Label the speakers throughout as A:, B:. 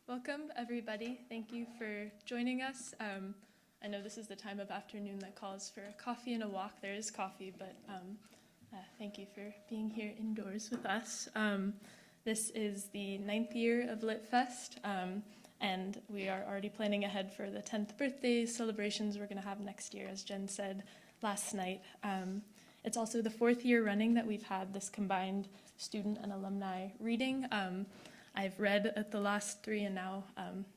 A: Welcome, everybody. Thank you for joining us. I know this is the time of afternoon that calls for coffee and a walk. There is coffee, but thank you for being here indoors with us. This is the 9th year of LitFest, and we are already planning ahead for the 10th birthday celebrations we're going to have next year, as Jen said last night. It's also the 4th year running that we've had this combined student and alumni reading. I've read at the last 3, and now,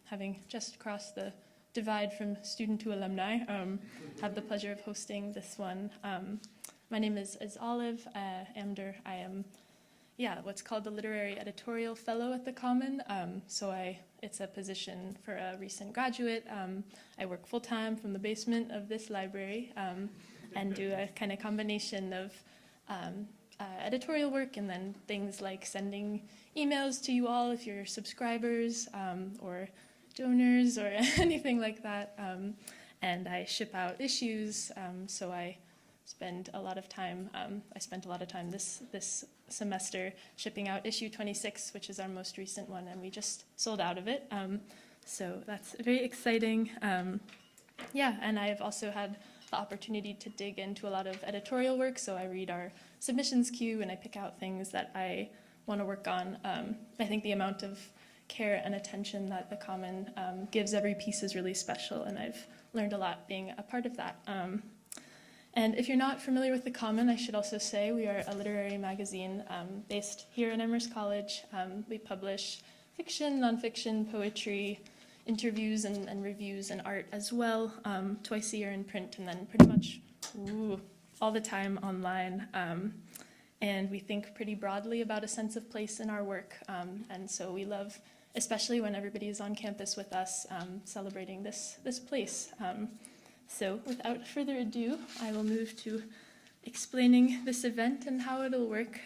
A: having just crossed the divide from student to alumni, have the pleasure of hosting this one. My name is Olive Amdur. I am, what's called the Literary Editorial Fellow at the Kamin. It's a position for a recent graduate. I work full-time from the basement of this library and do a kind of combination of editorial work and then things like sending emails to you all if you're subscribers or donors or anything like that. And I ship out issues, so I spend a lot of time, this semester shipping out issue 26, which is our most recent one, and we just sold out of it. So that's very exciting. And I've also had the opportunity to dig into a lot of editorial work, so I read our submissions queue and I pick out things that I want to work on. I think the amount of care and attention that the Kamin gives every piece is really special, and I've learned a lot being a part of that. And if you're not familiar with the Kamin, I should also say we are a literary magazine based here at Amherst College. We publish fiction, nonfiction, poetry, interviews and reviews and art as well, twice a year in print, and then pretty much all the time online. And we think pretty broadly about a sense of place in our work. And so we love, especially when everybody is on campus with us, celebrating this place. So without further ado, I will move to explaining this event and how it'll work.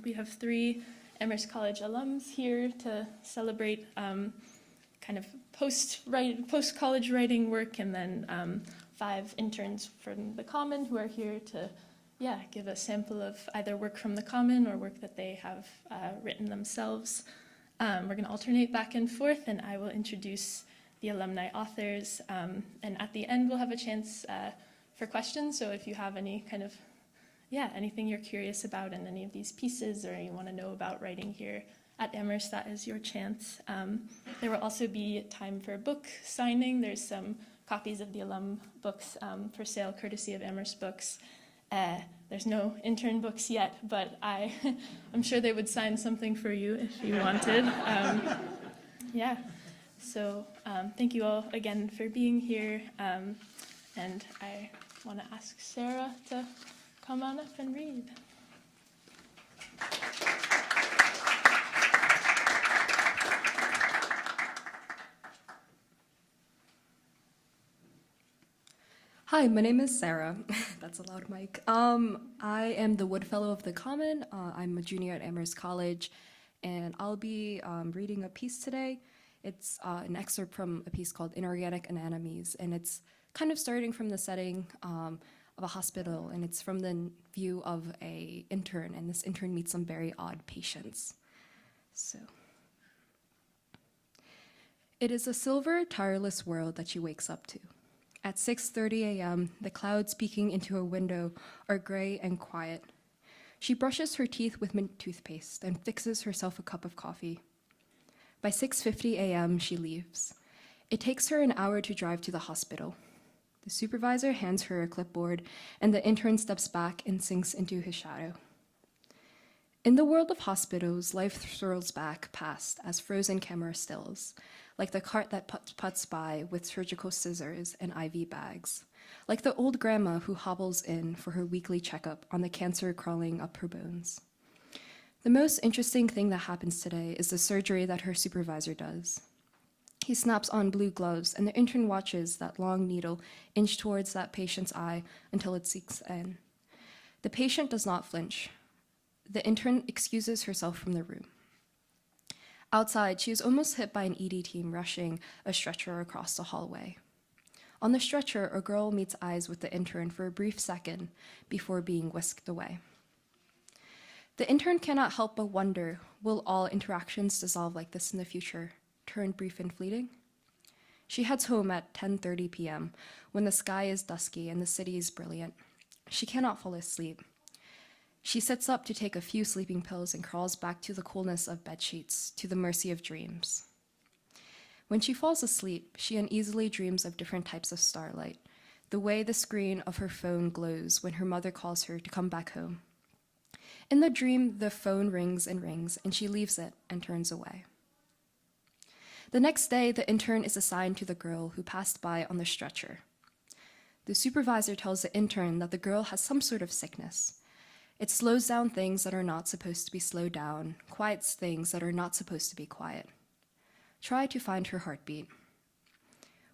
A: We have 3 Amherst College alums here to celebrate kind of post-college writing work, and then 5 interns from the Kamin who are here to give a sample of either work from the Kamin or work that they have written themselves. We're going to alternate back and forth, and I will introduce the alumni authors, and at the end we'll have a chance for questions, so if you have any kind of, anything you're curious about in any of these pieces, or you want to know about writing here at Amherst, that is your chance. There will also be time for book signing. There's some copies of the alum books for sale, courtesy of Amherst Books. There's no intern books yet, but I'm sure they would sign something for you if you wanted. So thank you all again for being here. And I want to ask Sara to come on up and read.
B: Hi, my name is Sara. That's a loud mic. I am the Wood Fellow of the Kamin. I'm a junior at Amherst College, and I'll be reading a piece today. It's an excerpt from a piece called Inorganic Anatomies, and it's kind of starting from the setting of a hospital, and it's from the view of an intern, and this intern meets some very odd patients. So, it is a silver, tireless world that she wakes up to. At 6:30 a.m., the clouds peeking into her window are gray and quiet. She brushes her teeth with mint toothpaste and fixes herself a cup of coffee. By 6:50 a.m., she leaves. It takes her an hour to drive to the hospital. The supervisor hands her a clipboard, and the intern steps back and sinks into his shadow. In the world of hospitals, life swirls back past as frozen camera stills, like the cart that puts by with surgical scissors and IV bags, like the old grandma who hobbles in for her weekly checkup on the cancer crawling up her bones. The most interesting thing that happens today is the surgery that her supervisor does. He snaps on blue gloves, and the intern watches that long needle inch towards that patient's eye until it sinks in. The patient does not flinch. The intern excuses herself from the room. Outside, she is almost hit by an ED team rushing a stretcher across the hallway. On the stretcher, a girl meets eyes with the intern for a brief second before being whisked away. The intern cannot help but wonder, will all interactions dissolve like this in the future, turned brief and fleeting. She heads home at 10:30 p.m. when the sky is dusky and the city is brilliant. She cannot fall asleep. She sits up to take a few sleeping pills and crawls back to the coolness of bedsheets, to the mercy of dreams. When she falls asleep, she uneasily dreams of different types of starlight, the way the screen of her phone glows when her mother calls her to come back home. In the dream, the phone rings, and she leaves it and turns away. The next day, the intern is assigned to the girl who passed by on the stretcher. The supervisor tells the intern that the girl has some sort of sickness. It slows down things that are not supposed to be slowed down, quiets things that are not supposed to be quiet. Try to find her heartbeat.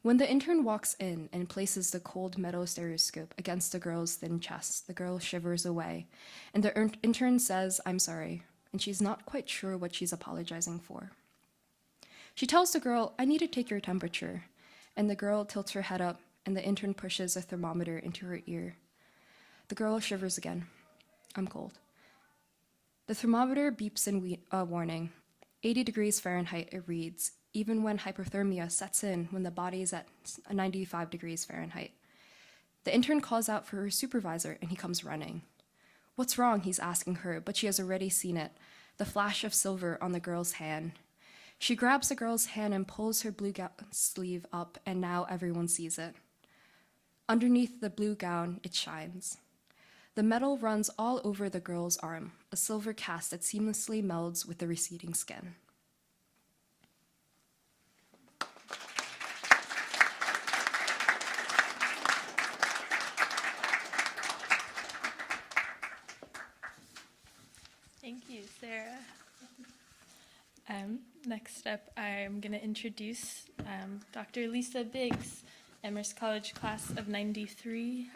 B: When the intern walks in and places the cold metal stereoscope against the girl's thin chest, the girl shivers away, and the intern says, "I'm sorry," and she's not quite sure what she's apologizing for. She tells the girl, "I need to take your temperature," and the girl tilts her head up, and the intern pushes a thermometer into her ear. The girl shivers again. "I'm cold." The thermometer beeps in warning. 80 degrees Fahrenheit it reads, even when hypothermia sets in when the body is at 95 degrees Fahrenheit. The intern calls out for her supervisor, and he comes running. What's wrong, he's asking her, but she has already seen it, the flash of silver on the girl's hand. She grabs the girl's hand and pulls her blue sleeve up, and now everyone sees it. Underneath the blue gown, it shines. The metal runs all over the girl's arm, a silver cast that seamlessly melds with the receding skin.
A: Thank you, Sara. Next up, I'm going to introduce Dr. Lisa Biggs, Amherst College class of '93.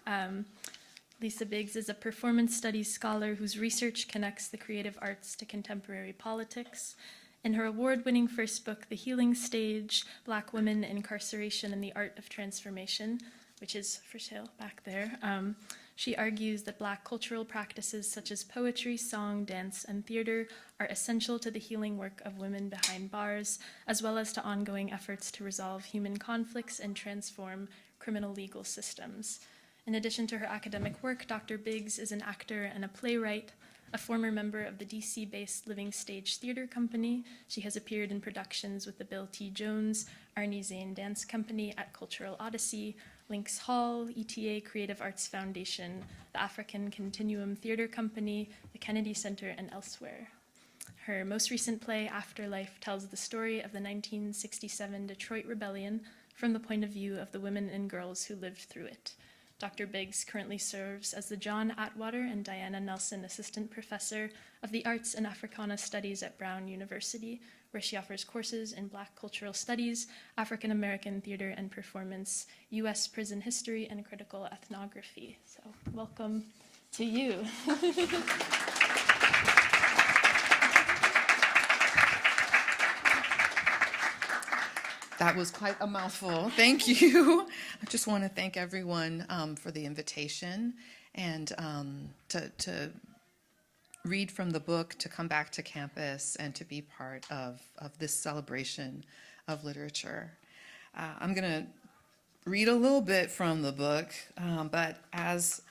A: Lisa Biggs is a performance studies scholar whose research connects the creative arts to contemporary politics. In her award-winning first book, The Healing Stage, Black Women, Incarceration, and the Art of Transformation, which is for sale back there, she argues that Black cultural practices such as poetry, song, dance, and theater are essential to the healing work of women behind bars, as well as to ongoing efforts to resolve human conflicts and transform criminal legal systems. In addition to her academic work, Dr. Biggs is an actor and a playwright, a former member of the DC-based Living Stage Theater Company. She has appeared in productions with the Bill T. Jones, Arnie Zane Dance Company at Cultural Odyssey, Lynx Hall, ETA Creative Arts Foundation, the African Continuum Theater Company, the Kennedy Center, and elsewhere. Her most recent play, Afterlife, tells the story of the 1967 Detroit Rebellion from the point of view of the women and girls who lived through it. Dr. Biggs currently serves as the John Atwater and Diana Nelson Assistant Professor of the Arts and Africana Studies at Brown University, where she offers courses in Black cultural studies, African American theater and performance, U.S. prison history, and critical ethnography. So welcome to you.
C: That was quite a mouthful. Thank you. I just want to thank everyone for the invitation and to read from the book, to come back to campus, and to be part of this celebration of literature. I'm going to read a little bit from the book, but as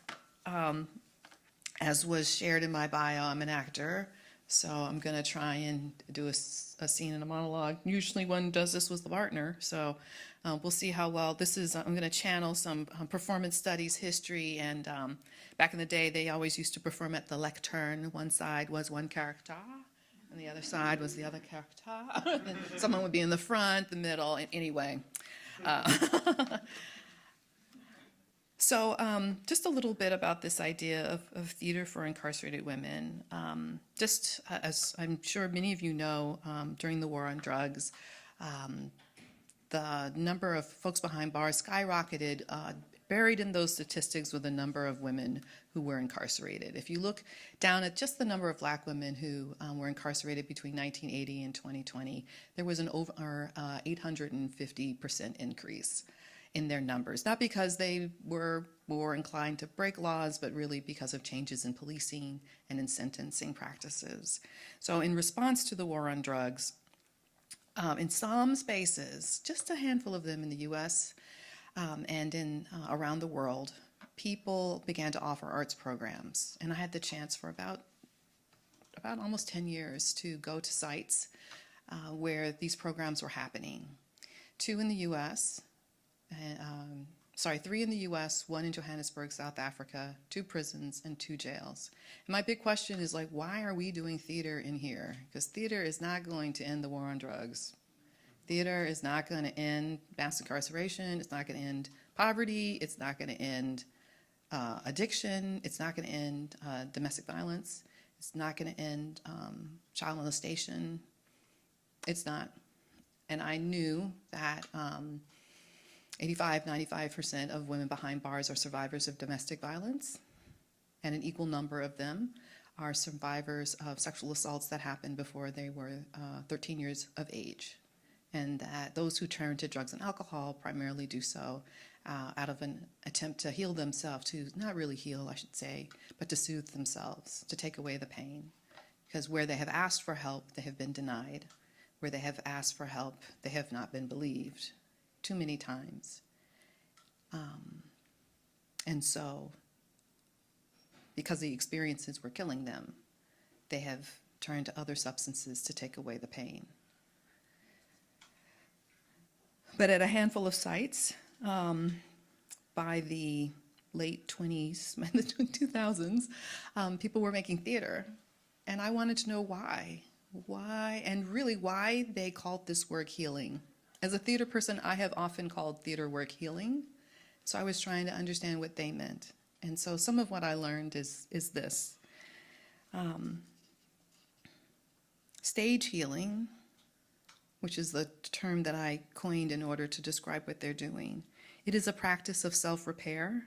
C: was shared in my bio, I'm an actor. So I'm going to try and do a scene and a monologue. Usually one does this with the partner, so we'll see how well this is. I'm going to channel some performance studies, history, and back in the day, they always used to perform at the lectern. One side was one character, and the other side was the other character. And someone would be in the front, the middle, anyway. So just a little bit about this idea of theater for incarcerated women. Just as I'm sure many of you know, during the war on drugs, the number of folks behind bars skyrocketed. Buried in those statistics were the number of women who were incarcerated. If you look down at just the number of Black women who were incarcerated between 1980 and 2020, there was an over 850% increase in their numbers, not because they were more inclined to break laws, but really because of changes in policing and in sentencing practices. So in response to the war on drugs, In some spaces, just a handful of them in the U.S. And in around the world, people began to offer arts programs, and I had the chance for about almost 10 years to go to sites where these programs were happening. 2 in the U.S., sorry, 3 in the U.S., 1 in Johannesburg, South Africa, 2 prisons, and 2 jails. And my big question is, like, why are we doing theater in here? Because theater is not going to end the war on drugs. Theater is not going to end mass incarceration. It's not going to end poverty. It's not going to end addiction. It's not going to end domestic violence. It's not going to end child molestation. It's not. And I knew that 95% of women behind bars are survivors of domestic violence, and an equal number of them are survivors of sexual assaults that happened before they were 13 years of age, and that those who turn to drugs and alcohol primarily do so out of an attempt to heal themselves, to not really heal, I should say, but to soothe themselves, to take away the pain. Because where they have asked for help, they have been denied. Where they have asked for help, they have not been believed too many times. And so, because the experiences were killing them, they have turned to other substances to take away the pain. But at a handful of sites, by the late 20s, the 2000s, people were making theater. And I wanted to know why, and really why they called this work healing. As a theater person, I have often called theater work healing. So I was trying to understand what they meant. And so some of what I learned is this. Stage healing, which is the term that I coined in order to describe what they're doing. It is a practice of self-repair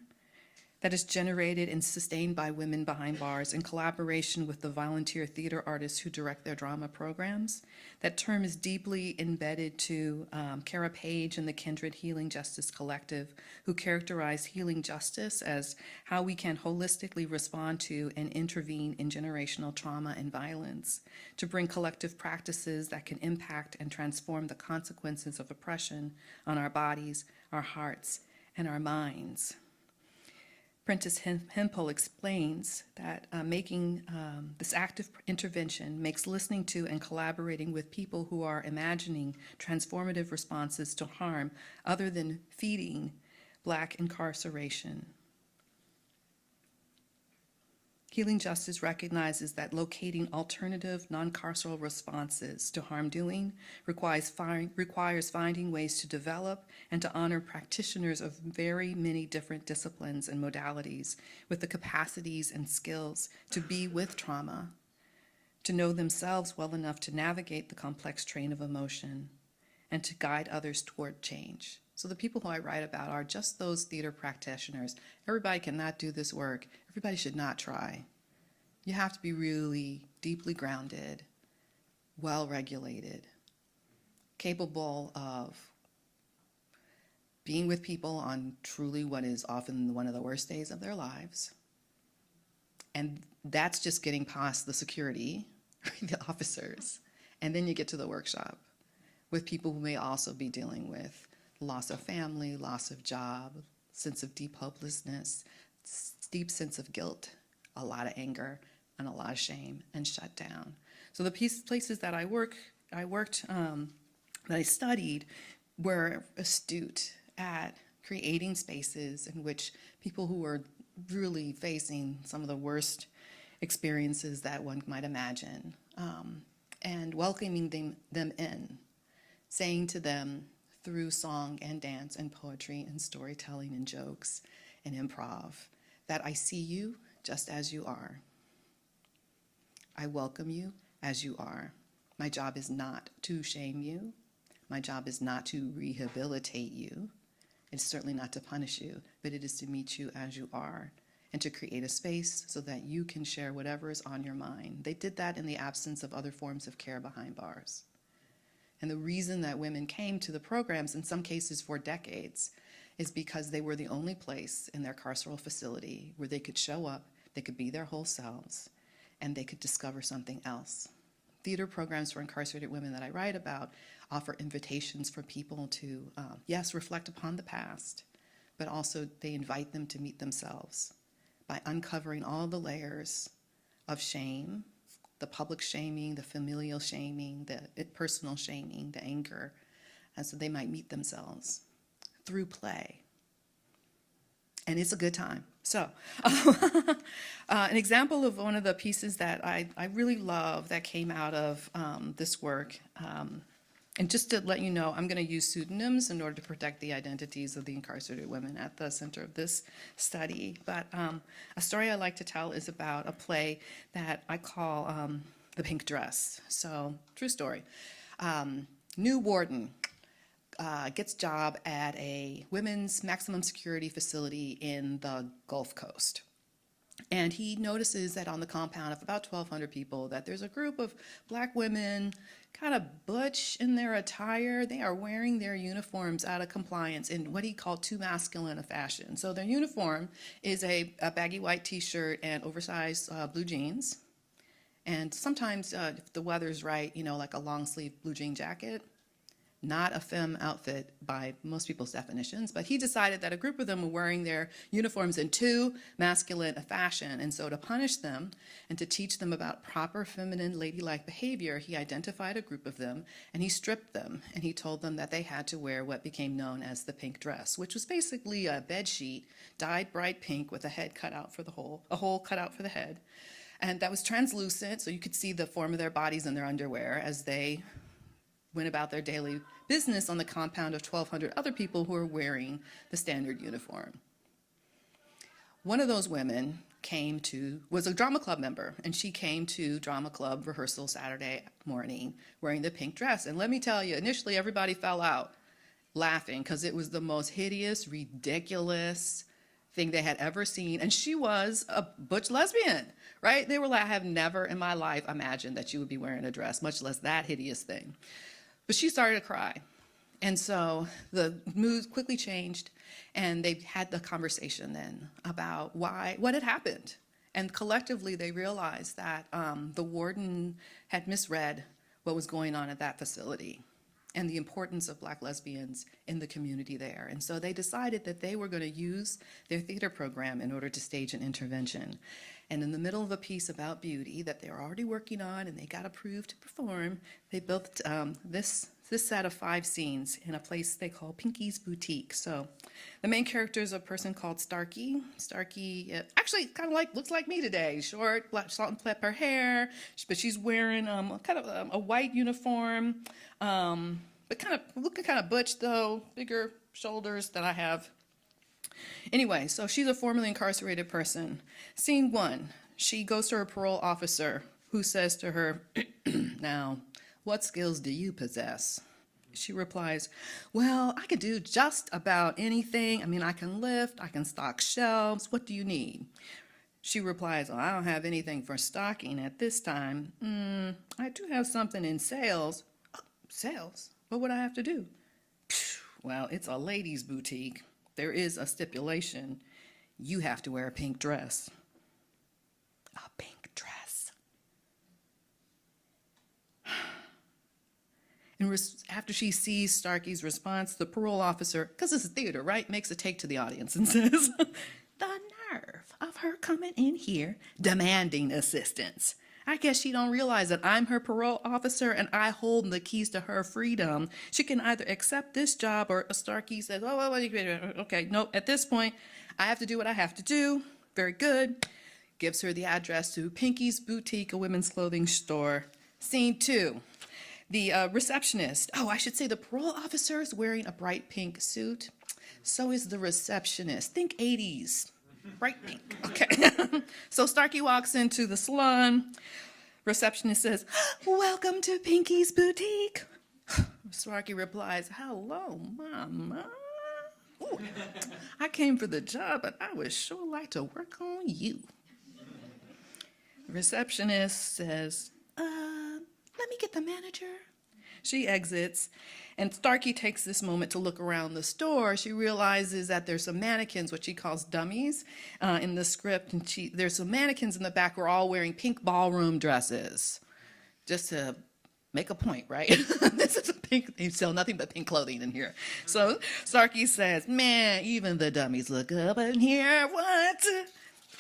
C: that is generated and sustained by women behind bars in collaboration with the volunteer theater artists who direct their drama programs. That term is deeply embedded to Kara Page and the Kindred Healing Justice Collective, who characterize healing justice as how we can holistically respond to and intervene in generational trauma and violence, to bring collective practices that can impact and transform the consequences of oppression on our bodies, our hearts, and our minds. Prentice Hempel explains that making this active intervention makes listening to and collaborating with people who are imagining transformative responses to harm other than feeding Black incarceration. Healing justice recognizes that locating alternative non-carceral responses to harm doing requires finding ways to develop and to honor practitioners of very many different disciplines and modalities with the capacities and skills to be with trauma, to know themselves well enough to navigate the complex train of emotion, and to guide others toward change. So the people who I write about are just those theater practitioners. Everybody cannot do this work. Everybody should not try. You have to be really deeply grounded, well-regulated, capable of being with people on truly what is often one of the worst days of their lives. And that's just getting past the security, the officers. And then you get to the workshop with people who may also be dealing with loss of family, loss of job, sense of deep hopelessness, deep sense of guilt, a lot of anger, and a lot of shame, and shut down. So the places that I worked, that I studied, were astute at creating spaces in which people who were really facing some of the worst experiences that one might imagine, and welcoming them in, saying to them through song and dance and poetry and storytelling and jokes and improv that I see you just as you are. I welcome you as you are. My job is not to shame you. My job is not to rehabilitate you. It's certainly not to punish you, but it is to meet you as you are and to create a space so that you can share whatever is on your mind. They did that in the absence of other forms of care behind bars. And the reason that women came to the programs, in some cases for decades, is because they were the only place in their carceral facility where they could show up, they could be their whole selves, and they could discover something else. theater programs for incarcerated women that I write about offer invitations for people to, yes, reflect upon the past, but also they invite them to meet themselves by uncovering all the layers of shame, the public shaming, the familial shaming, the personal shaming, the anger, and so they might meet themselves through play. And it's a good time. So an example of one of the pieces that I really love that came out of this work, and just to let you know, I'm going to use pseudonyms in order to protect the identities of the incarcerated women at the center of this study. But a story I like to tell is about a play that I call The Pink Dress. So, true story. New warden gets job at a women's maximum security facility in the Gulf Coast. And he notices that on the compound of about 1,200 people, that there's a group of black women, kind of butch in their attire. They are wearing their uniforms out of compliance in what he called too masculine a fashion. So their uniform is a baggy white t-shirt and oversized blue jeans. And sometimes, if the weather's right, like a long sleeve blue jean jacket. Not a femme outfit by most people's definitions, but he decided that a group of them were wearing their uniforms in too masculine a fashion. And so to punish them and to teach them about proper feminine ladylike behavior, he identified a group of them and he stripped them and he told them that they had to wear what became known as the pink dress, which was basically a bed sheet dyed bright pink with a head cut out for a hole cut out for the head. And that was translucent, so you could see the form of their bodies in their underwear as they went about their daily business on the compound of 1,200 other people who were wearing the standard uniform. One of those women was a drama club member, and she came to drama club rehearsal Saturday morning wearing the pink dress. And let me tell you, initially everybody fell out laughing because it was the most hideous, ridiculous thing they had ever seen. And she was a butch lesbian, right? They were like, I have never in my life imagined that you would be wearing a dress, much less that hideous thing. But she started to cry. And so the mood quickly changed, and they had the conversation then about what had happened. And collectively, they realized that the warden had misread what was going on at that facility and the importance of black lesbians in the community there. And so they decided that they were going to use their theater program in order to stage an intervention. And in the middle of a piece about beauty that they were already working on and they got approved to perform, they built this set of 5 scenes in a place they call Pinky's Boutique. So the main character is a person called Starkey. Starkey actually kind of looks like me today. Short, black, salt and pepper hair, but she's wearing kind of a white uniform, but kind of looking kind of butch though, bigger shoulders than I have. Anyway, so she's a formerly incarcerated person. Scene 1, she goes to her parole officer who says to her, now, what skills do you possess? She replies, well, I can do just about anything. I mean, I can lift, I can stock shelves. What do you need? She replies, well, I don't have anything for stocking at this time. I do have something in sales. Oh, sales? What would I have to do? Well, it's a ladies' boutique. There is a stipulation. You have to wear a pink dress. A pink dress. And after she sees Starkey's response, the parole officer, because this is theater, right, makes a take to the audience and says, the nerve of her coming in here demanding assistance. I guess she don't realize that I'm her parole officer and I hold the keys to her freedom. She can either accept this job or Starkey says, okay, no, at this point, I have to do what I have to do. Very good. Gives her the address to Pinky's Boutique, a women's clothing store. Scene 2. The receptionist. Oh, I should say the parole officer is wearing a bright pink suit. So is the receptionist. Think 80s. Bright pink. Okay. So Starkey walks into the salon. Receptionist says, welcome to Pinky's Boutique. Starkey replies, hello, Mama. Ooh, I came for the job, but I would sure like to work on you. The receptionist says, let me get the manager. She exits, and Starkey takes this moment to look around the store. She realizes that there's some mannequins, what she calls dummies, in the script, and there's some mannequins in the back who are all wearing pink ballroom dresses. just to make a point, right? This is a pink, they sell nothing but pink clothing in here. So Starkey says, man, even the dummies look up in here, what?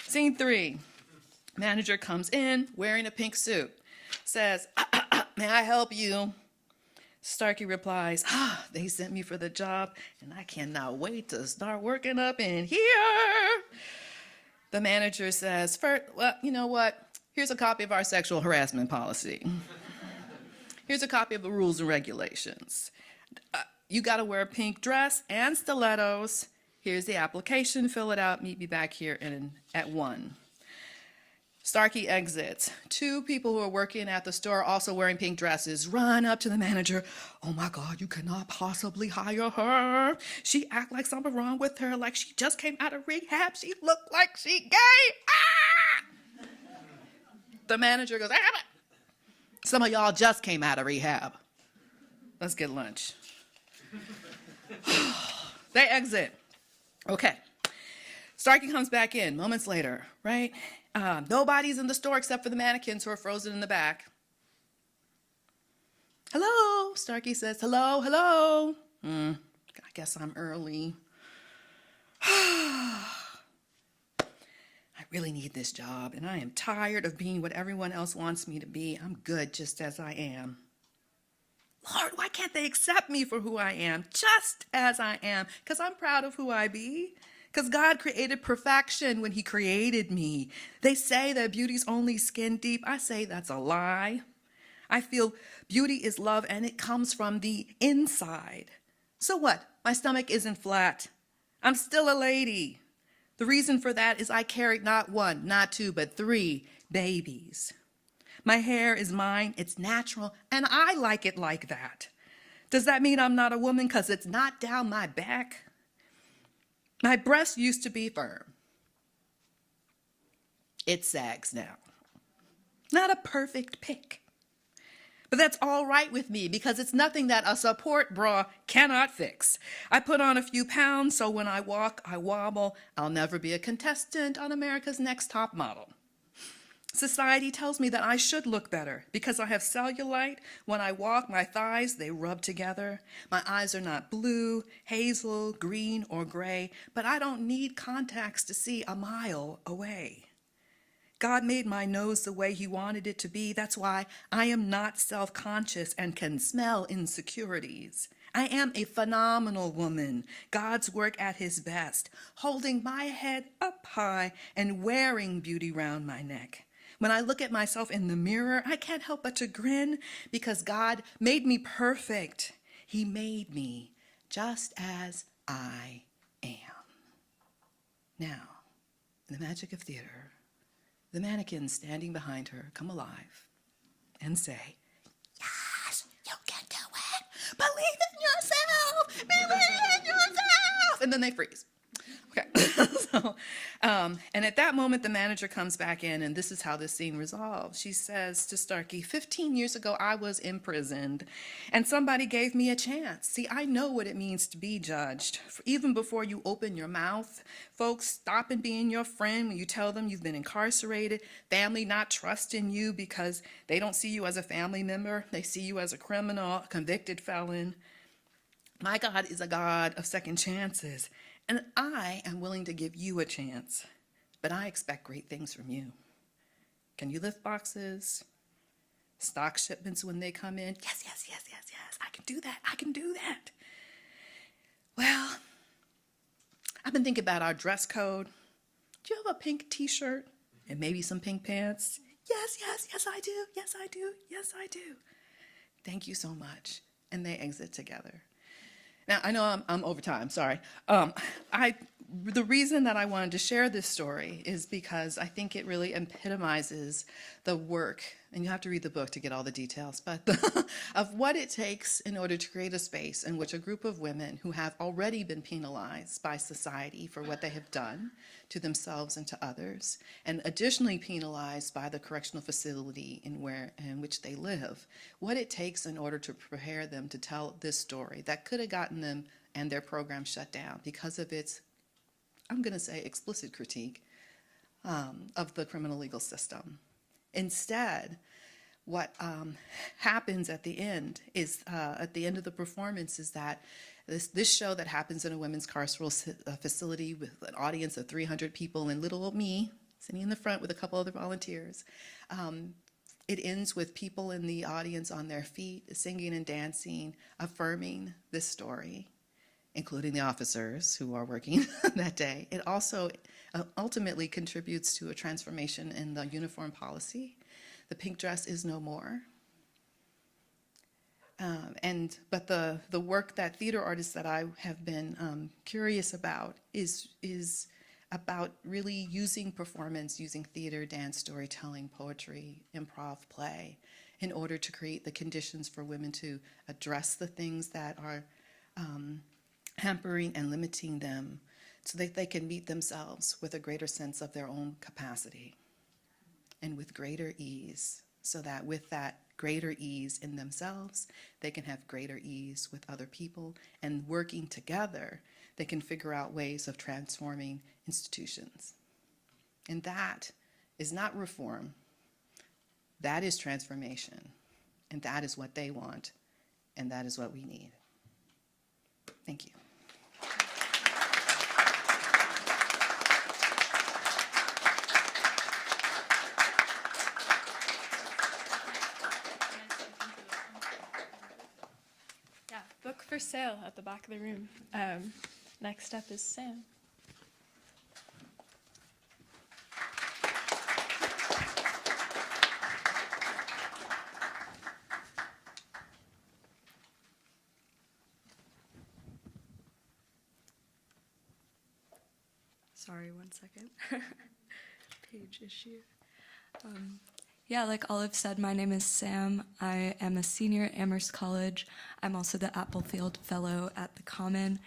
C: Scene 3, manager comes in wearing a pink suit, says, may I help you? Starkey replies, they sent me for the job and I cannot wait to start working up in here. The manager says, well, you know what? Here's a copy of our sexual harassment policy. Here's a copy of the rules and regulations. You got to wear a pink dress and stilettos. Here's the application. Fill it out. Meet me back here at 1. Starkey exits. 2 people who are working at the store, also wearing pink dresses, run up to the manager. Oh my God, you cannot possibly hire her. She act like something wrong with her, like she just came out of rehab. She looked like she gay. Ah! The manager goes, some of y'all just came out of rehab. Let's get lunch. They exit. Okay. Starkey comes back in moments later, right? Nobody's in the store except for the mannequins who are frozen in the back. Hello, Starkey says. Hello, hello. I guess I'm early. I really need this job, and I am tired of being what everyone else wants me to be. I'm good just as I am. Lord, why can't they accept me for who I am, just as I am? Because I'm proud of who I be. Because God created perfection when he created me. They say that beauty's only skin deep. I say that's a lie. I feel beauty is love and it comes from the inside. So what? My stomach isn't flat. I'm still a lady. The reason for that is I carried not 1, not 2, but 3 babies. My hair is mine, it's natural, and I like it like that. Does that mean I'm not a woman because it's not down my back? My breast used to be firm. It sags now. Not a perfect pick. But that's all right with me because it's nothing that a support bra cannot fix. I put on a few pounds so when I walk, I wobble. I'll never be a contestant on America's Next Top Model. Society tells me that I should look better because I have cellulite. When I walk, my thighs, they rub together. My eyes are not blue, hazel, green, or gray, but I don't need contacts to see a mile away. God made my nose the way he wanted it to be. That's why I am not self-conscious and can smell insecurities. I am a phenomenal woman, God's work at his best, holding my head up high and wearing beauty round my neck. When I look at myself in the mirror, I can't help but to grin because God made me perfect. He made me just as I am. Now, in the magic of theater, the mannequins standing behind her come alive and say, yes, you can do it. Believe in yourself. Believe in yourself. And then they freeze. Okay. And at that moment, the manager comes back in, and this is how this scene resolves. She says to Starkey, 15 years ago, I was imprisoned, and somebody gave me a chance. See, I know what it means to be judged. Even before you open your mouth, folks stopping being your friend when you tell them you've been incarcerated, family not trusting you because they don't see you as a family member. They see you as a criminal, a convicted felon. My God is a God of second chances. And I am willing to give you a chance, but I expect great things from you. Can you lift boxes? Stock shipments when they come in? Yes, yes, yes, yes, yes. I can do that. I can do that. Well, I've been thinking about our dress code. Do you have a pink t-shirt and maybe some pink pants? Yes, yes, yes, I do. Yes, I do. Yes, I do. Thank you so much. And they exit together. Now, I know I'm over time, sorry. The reason that I wanted to share this story is because I think it really epitomizes the work, and you have to read the book to get all the details, but of what it takes in order to create a space in which a group of women who have already been penalized by society for what they have done to themselves and to others, and additionally penalized by the correctional facility in which they live, what it takes in order to prepare them to tell this story that could have gotten them and their program shut down because of its, I'm going to say, explicit critique of the criminal legal system. Instead, what happens at the end is, at the end of the performance, is that this show that happens in a women's carceral facility with an audience of 300 people and little old me sitting in the front with a couple other volunteers. It ends with people in the audience on their feet, singing and dancing, affirming this story, including the officers who are working that day. It also ultimately contributes to a transformation in the uniform policy. The pink dress is no more. But the work that theater artists that I have been curious about is about really using performance, using theater, dance, storytelling, poetry, improv, play, in order to create the conditions for women to address the things that are hampering and limiting them, so that they can meet themselves with a greater sense of their own capacity and with greater ease, so that with that greater ease in themselves, they can have greater ease with other people, and working together, they can figure out ways of transforming institutions. And that is not reform. That is transformation. And that is what they want. And that is what we need. Thank you.
A: Yeah, book for sale at the back of the room. Next up is Sam.
D: Sorry, one second. Page issue. Yeah, like Olive said, my name is Sam. I am a senior at Amherst College. I'm also the Applefield Fellow at the Kamin,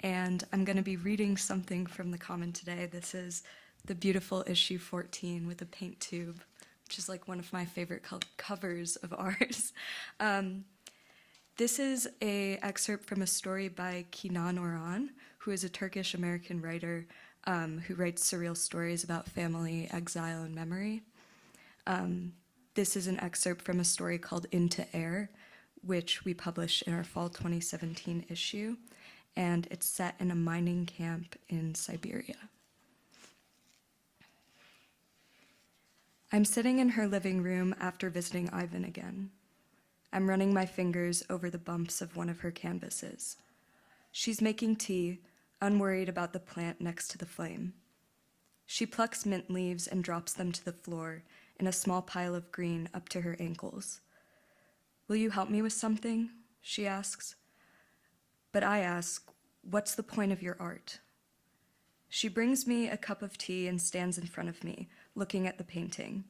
D: and I'm going to be reading something from the Kamin today. This is the beautiful issue 14 with a paint tube, which is like one of my favorite covers of ours. This is an excerpt from a story by Kenan Orhan, who is a Turkish-American writer who writes surreal stories about family, exile, and memory. This is an excerpt from a story called Into Air, which we published in our fall 2017 issue, and it's set in a mining camp in Siberia. I'm sitting in her living room after visiting Ivan again. I'm running my fingers over the bumps of one of her canvases. She's making tea, unworried about the plant next to the flame. She plucks mint leaves and drops them to the floor in a small pile of green up to her ankles. "Will you help me with something?" she asks. But I ask, "What's the point of your art?" She brings me a cup of tea and stands in front of me, looking at the painting.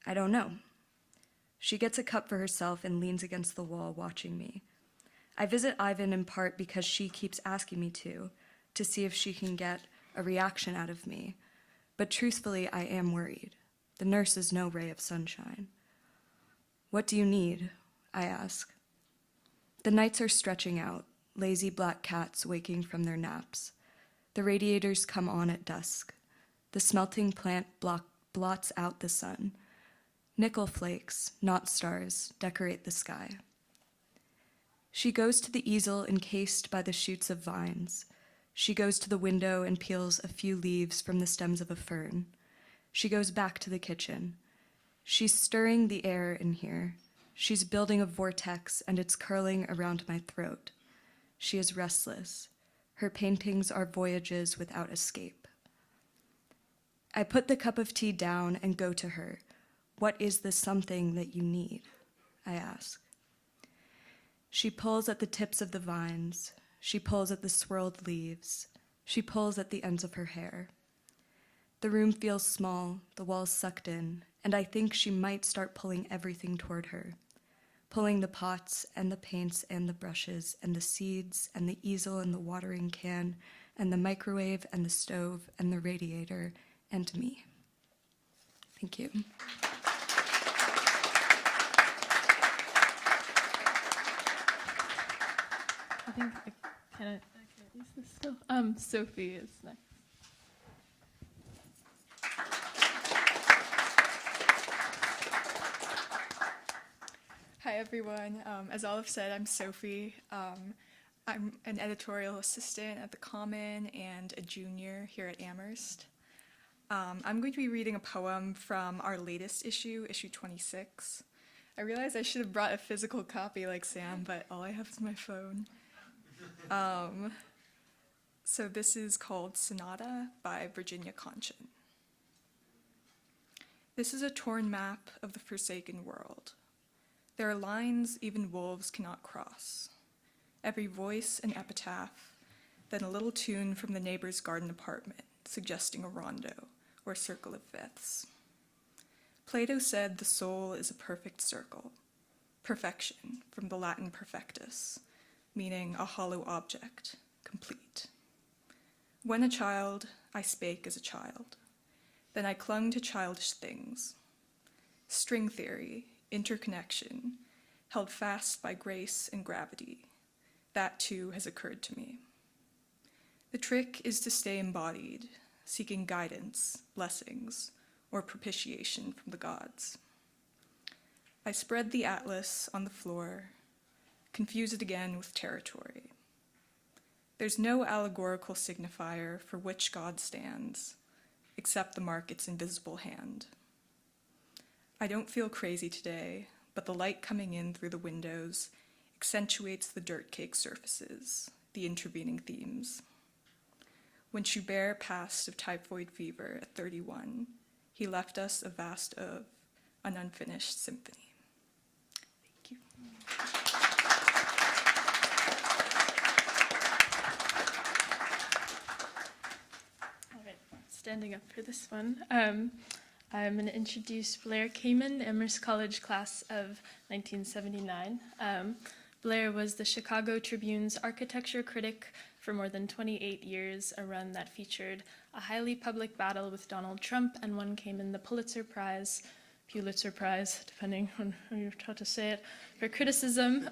D: I don't know. She gets a cup for herself and leans against the wall, watching me. I visit Ivan in part because she keeps asking me to see if she can get a reaction out of me. But truthfully, I am worried. The nurse is no ray of sunshine. "What do you need?" I ask. The nights are stretching out, lazy black cats waking from their naps. The radiators come on at dusk. The smelting plant blots out the sun. Nickel flakes, not stars, decorate the sky. She goes to the easel encased by the shoots of vines. She goes to the window and peels a few leaves from the stems of a fern. She goes back to the kitchen. She's stirring the air in here. She's building a vortex, and it's curling around my throat. She is restless. Her paintings are voyages without escape. I put the cup of tea down and go to her. "What is the something that you need?" I ask. She pulls at the tips of the vines. She pulls at the swirled leaves. She pulls at the ends of her hair. The room feels small, the walls sucked in, and I think she might start pulling everything toward her. Pulling the pots and the paints and the brushes and the seeds and the easel and the watering can and the microwave and the stove and the radiator and me. Thank you.
A: I think I can't use this still. Sophie is next.
E: everyone. As Olive said, I'm Sophie. I'm an editorial assistant at the Kamin and a junior here at Amherst. I'm going to be reading a poem from our latest issue, issue 26. I realize I should have brought a physical copy like Sam, but all I have is my phone. So this is called Sonata by Virginia Conchin. This is a torn map of the forsaken world. There are lines even wolves cannot cross. Every voice an epitaph, then a little tune from the neighbor's garden apartment, suggesting a rondo or circle of fifths. Plato said the soul is a perfect circle, perfection from the Latin perfectus, meaning a hollow object, complete. When a child, I spake as a child. Then I clung to childish things. String theory, interconnection, held fast by grace and gravity. That too has occurred to me. The trick is to stay embodied, seeking guidance, blessings, or propitiation from the gods. I spread the atlas on the floor, confuse it again with territory. There's no allegorical signifier for which god stands, except the mark its invisible hand. I don't feel crazy today, but the light coming in through the windows accentuates the dirt-cake surfaces, the intervening themes. When Schubert passed of typhoid fever at 31, he left us a vast of an unfinished symphony. Thank you.
A: All right, standing up for this one. I'm going to introduce Blair Kamin, Amherst College class of 1979. Blair was the Chicago Tribune's architecture critic for more than 28 years, a run that featured a highly public battle with Donald Trump and won Kamin the Pulitzer Prize, depending on how you're taught to say it, for criticism.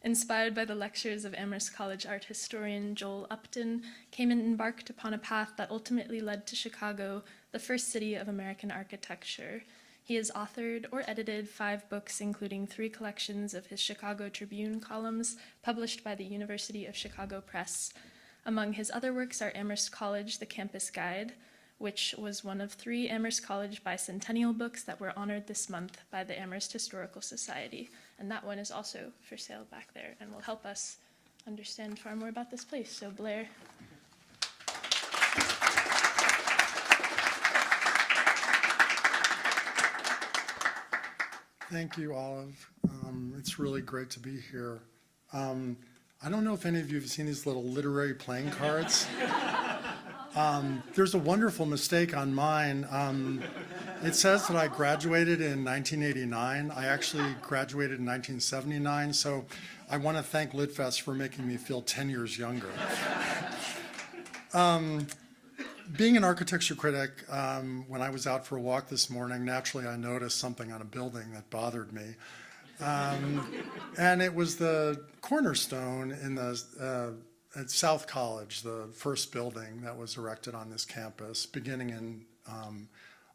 A: Inspired by the lectures of Amherst College art historian Joel Upton, Kamin embarked upon a path that ultimately led to Chicago, the first city of American architecture. He has authored or edited 5 books, including 3 collections of his Chicago Tribune columns published by the University of Chicago Press. Among his other works are Amherst College, The Campus Guide, which was one of 3 Amherst College bicentennial books that were honored this month by the Amherst Historical Society. And that one is also for sale back there and will help us understand far more about this place. So Blair.
F: Thank you, Olive. It's really great to be here. I don't know if any of you have seen these little literary playing cards. There's a wonderful mistake on mine. It says that I graduated in 1989. I actually graduated in 1979, so I want to thank LitFest for making me feel 10 years younger. Being an architecture critic, when I was out for a walk this morning, naturally I noticed something on a building that bothered me. And it was the cornerstone in the at South College, the first building that was erected on this campus, beginning in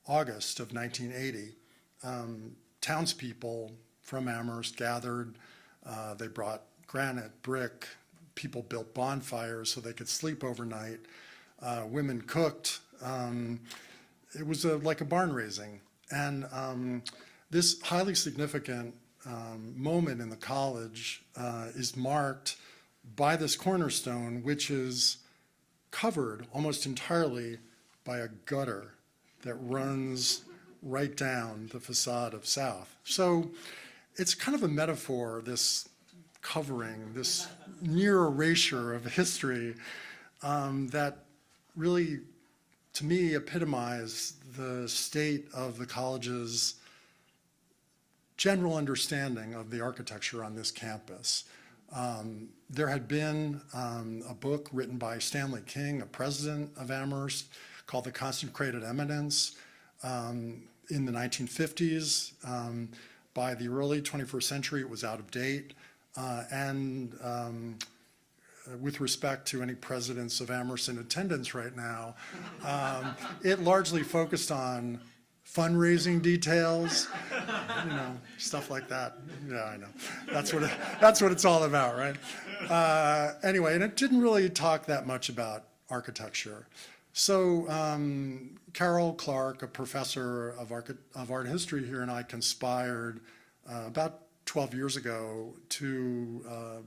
F: August of 1980. Townspeople from Amherst gathered. They brought granite, brick. People built bonfires so they could sleep overnight. Women cooked. It was like a barn raising. And this highly significant moment in the college is marked by this cornerstone, which is covered almost entirely by a gutter that runs right down the facade of South. So it's kind of a metaphor, this covering, this near erasure of history that really, to me, epitomize the state of the college's general understanding of the architecture on this campus. There had been a book written by Stanley King, a president of Amherst, called The Consecrated Eminence in the 1950s. By the early 21st century, it was out of date. With respect to any presidents of Amherst in attendance right now, it largely focused on fundraising details, stuff like that. Yeah, I know. That's what it's all about, right? Anyway, and it didn't really talk that much about architecture. So Carol Clark, a professor of art history here, and I conspired about 12 years ago to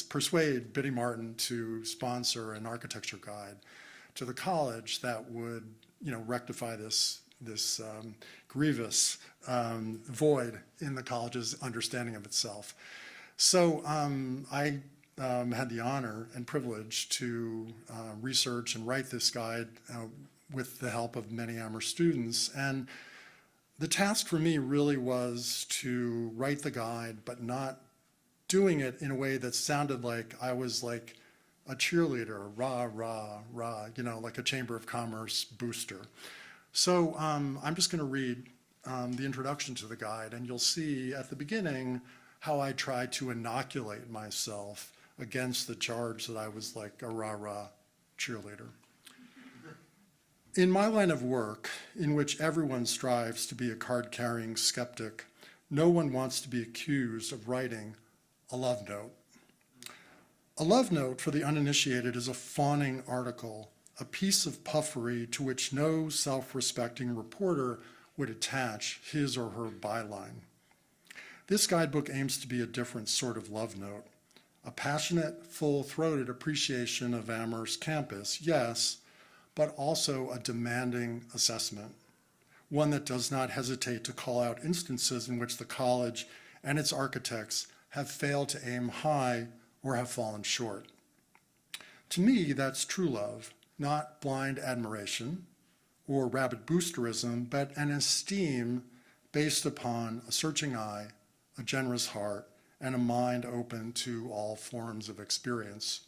F: persuade Biddy Martin to sponsor an architecture guide to the college that would, rectify this grievous void in the college's understanding of itself. So I had the honor and privilege to research and write this guide with the help of many Amherst students. And the task for me really was to write the guide, but not doing it in a way that sounded like I was like a cheerleader, rah, rah, rah, like a Chamber of Commerce booster. So I'm just going to read the introduction to the guide, and you'll see at the beginning how I tried to inoculate myself against the charge that I was like a rah, rah cheerleader. In my line of work, in which everyone strives to be a card-carrying skeptic, no one wants to be accused of writing a love note. A love note, for the uninitiated, is a fawning article, a piece of puffery to which no self-respecting reporter would attach his or her byline. This guidebook aims to be a different sort of love note, a passionate, full-throated appreciation of Amherst campus, yes, but also a demanding assessment, one that does not hesitate to call out instances in which the college and its architects have failed to aim high or have fallen short. To me, that's true love, not blind admiration or rabid boosterism, but an esteem based upon a searching eye, a generous heart, and a mind open to all forms of experience.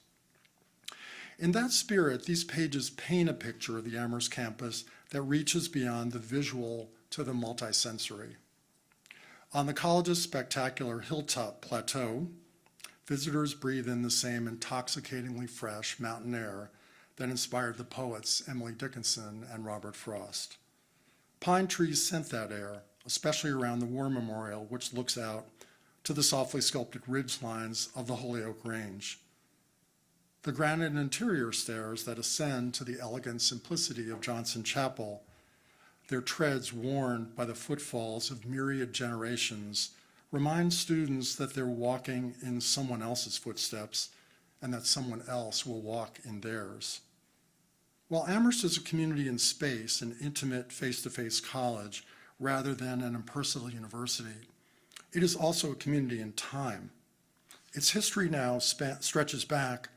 F: In that spirit, these pages paint a picture of the Amherst campus that reaches beyond the visual to the multisensory. On the college's spectacular hilltop plateau, visitors breathe in the same intoxicatingly fresh mountain air that inspired the poets Emily Dickinson and Robert Frost. Pine trees scent that air, especially around the War Memorial, which looks out to the softly sculpted ridge lines of the Holyoke Range. The granite interior stairs that ascend to the elegant simplicity of Johnson Chapel, their treads worn by the footfalls of myriad generations, remind students that they're walking in someone else's footsteps and that someone else will walk in theirs. While Amherst is a community in space, an intimate face-to-face college rather than an impersonal university, it is also a community in time. Its history now stretches back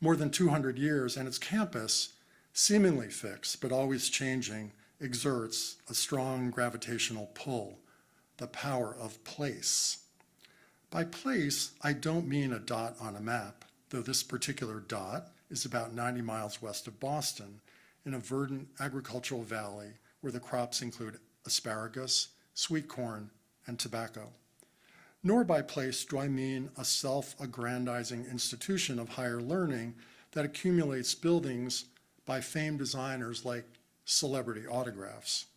F: more than 200 years, and its campus, seemingly fixed but always changing, exerts a strong gravitational pull, the power of place. By place, I don't mean a dot on a map, though this particular dot is about 90 miles west of Boston, in a verdant agricultural valley where the crops include asparagus, sweet corn, and tobacco. Nor by place do I mean a self-aggrandizing institution of higher learning that accumulates buildings by famed designers like celebrity autographs.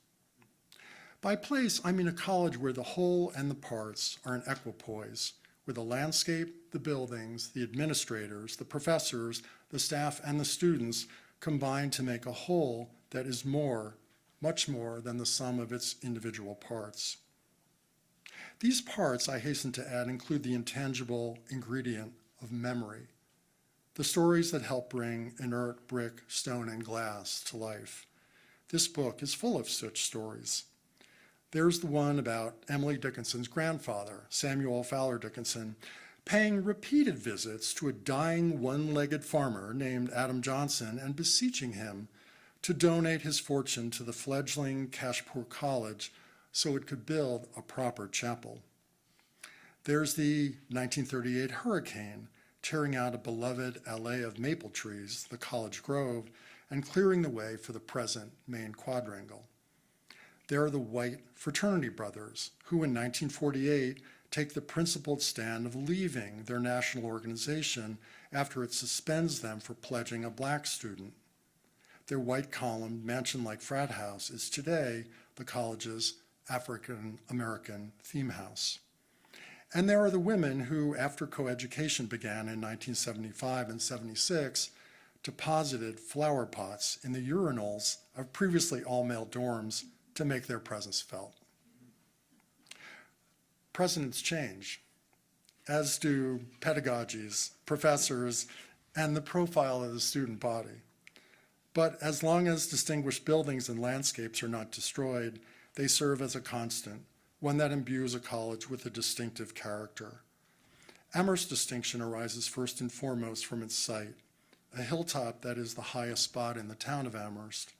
F: By place, I mean a college where the whole and the parts are in equipoise, where the landscape, the buildings, the administrators, the professors, the staff, and the students combine to make a whole that is more, much more than the sum of its individual parts. These parts, I hasten to add, include the intangible ingredient of memory, the stories that help bring inert brick, stone, and glass to life. This book is full of such stories. There's the one about Emily Dickinson's grandfather, Samuel Fowler Dickinson, paying repeated visits to a dying one-legged farmer named Adam Johnson and beseeching him to donate his fortune to the fledgling Cashpoor College so it could build a proper chapel. There's the 1938 hurricane, tearing out a beloved alley of maple trees, the College Grove, and clearing the way for the present main quadrangle. There are the White fraternity brothers, who in 1948 take the principled stand of leaving their national organization after it suspends them for pledging a black student. Their white-columned, mansion-like frat house is today the college's African-American theme house. And there are the women who, after coeducation began in 1975 and 76, deposited flower pots in the urinals of previously all-male dorms to make their presence felt. Presidents change, as do pedagogies, professors, and the profile of the student body. But as long as distinguished buildings and landscapes are not destroyed, they serve as a constant, one that imbues a college with a distinctive character. Amherst's distinction arises first and foremost from its site, a hilltop that is the highest spot in the town of Amherst.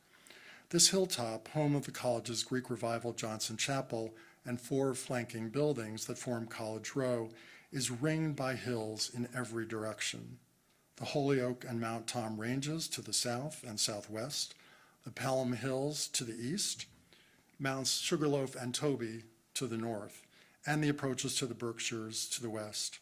F: This hilltop, home of the college's Greek Revival Johnson Chapel and 4 flanking buildings that form College Row, is ringed by hills in every direction. The Holyoke and Mount Tom ranges to the south and southwest, the Pelham Hills to the east, Mounts Sugarloaf and Toby to the north, and the approaches to the Berkshires to the west.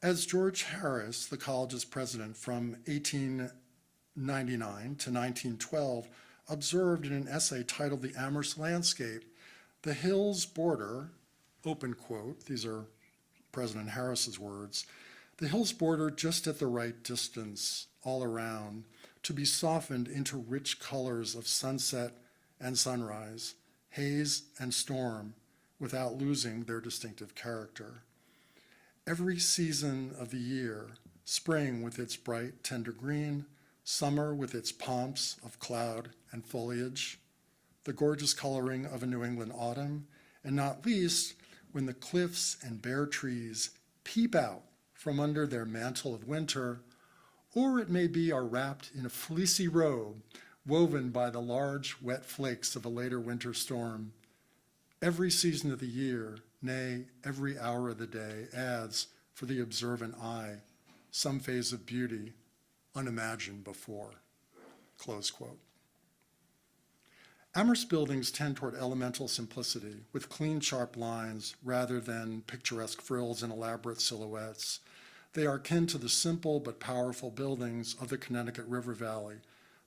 F: As George Harris, the college's president from 1899 to 1912, observed in an essay titled The Amherst Landscape, the hills border, open quote, these are President Harris's words, the hills border just at the right distance all around to be softened into rich colors of sunset and sunrise, haze and storm, without losing their distinctive character. Every season of the year, spring with its bright, tender green, summer with its pomps of cloud and foliage, the gorgeous coloring of a New England autumn, and not least when the cliffs and bare trees peep out from under their mantle of winter, or it may be are wrapped in a fleecy robe woven by the large, wet flakes of a later winter storm. Every season of the year, nay, every hour of the day, adds, for the observant eye, some phase of beauty unimagined before. Close quote. Amherst buildings tend toward elemental simplicity, with clean, sharp lines rather than picturesque frills and elaborate silhouettes. They are akin to the simple but powerful buildings of the Connecticut River Valley,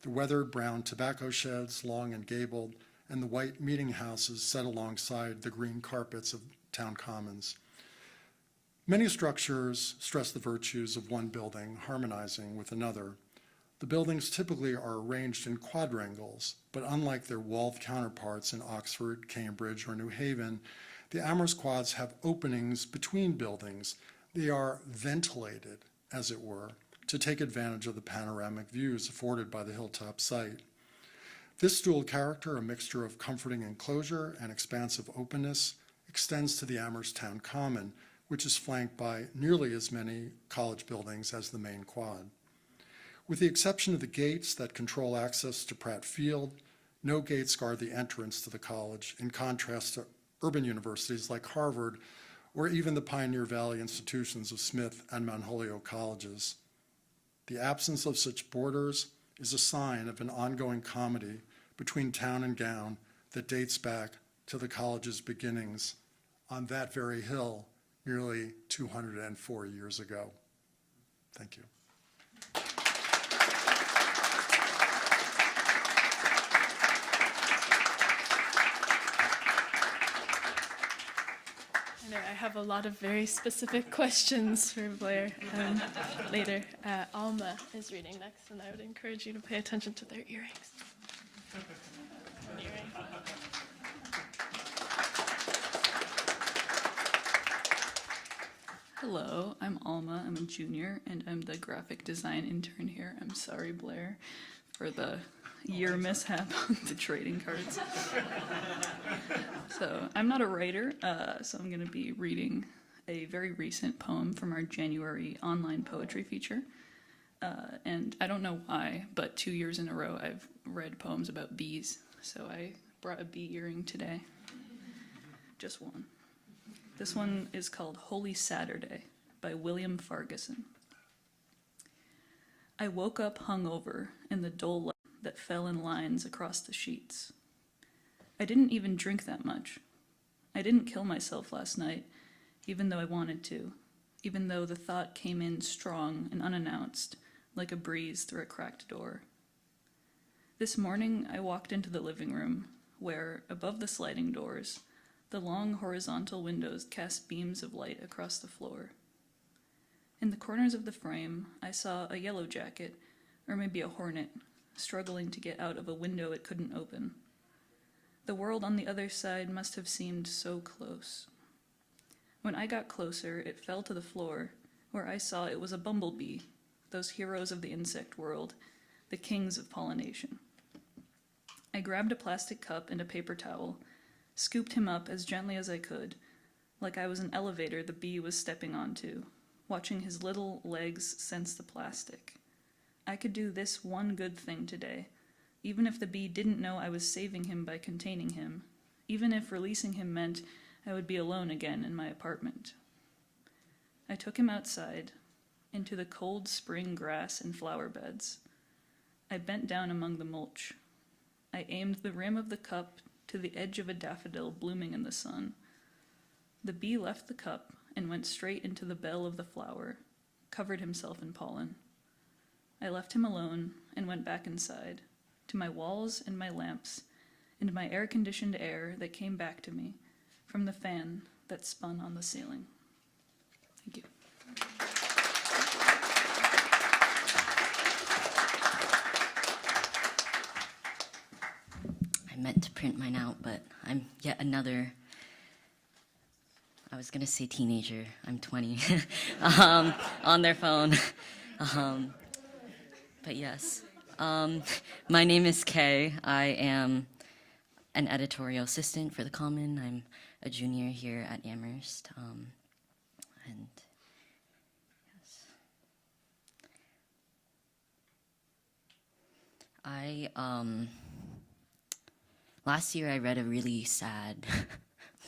F: the weathered brown tobacco sheds, long and gabled, and the white meeting houses set alongside the green carpets of town commons. Many structures stress the virtues of one building harmonizing with another. The buildings typically are arranged in quadrangles, but unlike their walled counterparts in Oxford, Cambridge, or New Haven, the Amherst quads have openings between buildings. They are ventilated, as it were, to take advantage of the panoramic views afforded by the hilltop site. This dual character, a mixture of comforting enclosure and expansive openness, extends to the Amherst Town Common, which is flanked by nearly as many college buildings as the main quad. With the exception of the gates that control access to Pratt Field, no gates guard the entrance to the college, in contrast to urban universities like Harvard or even the Pioneer Valley institutions of Smith and Mount Holyoke colleges. The absence of such borders is a sign of an ongoing comedy between town and gown that dates back to the college's beginnings on that very hill nearly 204 years ago. Thank you.
A: I know I have a lot of very specific questions for Blair later. Alma is reading next, and I would encourage you to pay attention to their earrings.
G: Hello, I'm Alma. I'm a junior, and I'm the graphic design intern here. I'm sorry, Blair, for the year mishap on the trading cards. So I'm not a writer, so I'm going to be reading a very recent poem from our January online poetry feature. And I don't know why, but 2 years in a row I've read poems about bees, so I brought a bee earring today. Just one. This one is called Holy Saturday by William Farguson. I woke up hungover in the dull light that fell in lines across the sheets. I didn't even drink that much. I didn't kill myself last night, even though I wanted to, even though the thought came in strong and unannounced, like a breeze through a cracked door. This morning, I walked into the living room, where, above the sliding doors, the long horizontal windows cast beams of light across the floor. In the corners of the frame, I saw a yellow jacket, or maybe a hornet, struggling to get out of a window it couldn't open. The world on the other side must have seemed so close. When I got closer, it fell to the floor, where I saw it was a bumblebee, those heroes of the insect world, the kings of pollination. I grabbed a plastic cup and a paper towel, scooped him up as gently as I could, like I was an elevator the bee was stepping onto, watching his little legs sense the plastic. I could do this one good thing today, even if the bee didn't know I was saving him by containing him, even if releasing him meant I would be alone again in my apartment. I took him outside, into the cold spring grass and flower beds. I bent down among the mulch. I aimed the rim of the cup to the edge of a daffodil blooming in the sun. The bee left the cup and went straight into the bell of the flower, covered himself in pollen. I left him alone and went back inside, to my walls and my lamps, and my air-conditioned air that came back to me from the fan that spun on the ceiling. Thank you.
H: I meant to print mine out, but I'm yet another, I was gonna say teenager, I'm 20, on their phone. But yes, my name is Kay. I am an editorial assistant for the Kamin. I'm a junior here at Amherst, and yes. Last year I read a really sad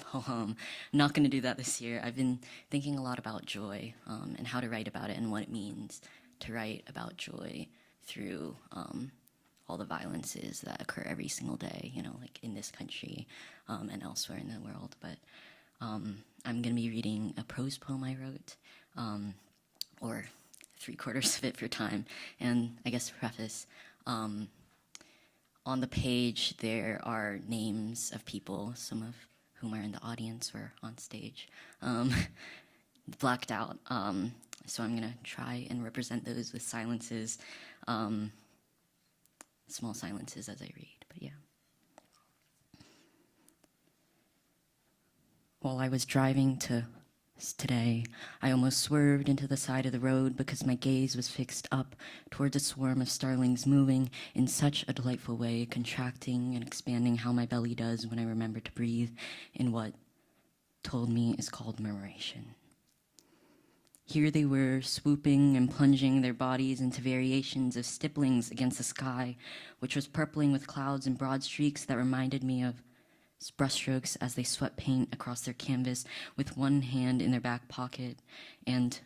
H: poem. I'm not going to do that this year. I've been thinking a lot about joy and how to write about it and what it means to write about joy through all the violences that occur every single day, you know, like in this country and elsewhere in the world. But I'm going to be reading a prose poem I wrote, or 3/4 of it for time. And I guess to preface, on the page, there are names of people, some of whom are in the audience or on stage, blacked out. So I'm going to try and represent those with silences, small silences as I read, but yeah. While I was driving today, I almost swerved into the side of the road because my gaze was fixed up towards a swarm of starlings moving in such a delightful way, contracting and expanding how my belly does when I remember to breathe in what told me is called murmuration. Here they were, swooping and plunging their bodies into variations of stipplings against the sky, which was purpling with clouds and broad streaks that reminded me of brushstrokes as they swept paint across their canvas with one hand in their back pocket, and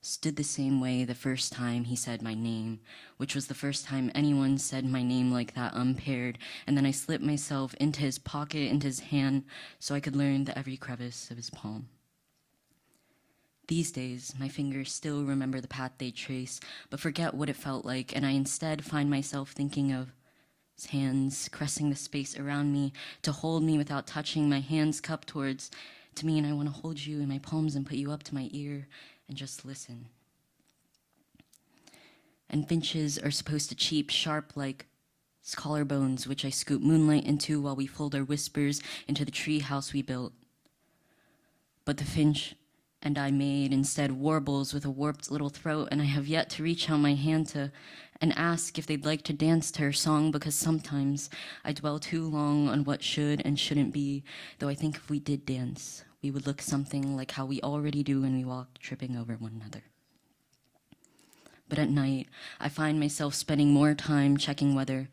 H: stood the same way the first time he said my name, which was the first time anyone said my name like that unpaired, and then I slipped myself into his pocket, into his hand, so I could learn the every crevice of his palm. These days, my fingers still remember the path they trace, but forget what it felt like, and I instead find myself thinking of his hands caressing the space around me to hold me without touching, my hands cupped towards to me, and I want to hold you in my palms and put you up to my ear and just listen. And finches are supposed to cheep sharp like collarbones, which I scoop moonlight into while we fold our whispers into the tree house we built. But the finch and I made instead warbles with a warped little throat, and I have yet to reach out my hand to and ask if they'd like to dance to her song, because sometimes I dwell too long on what should and shouldn't be, though I think if we did dance, we would look something like how we already do when we walk, tripping over one another. But at night, I find myself spending more time checking weather,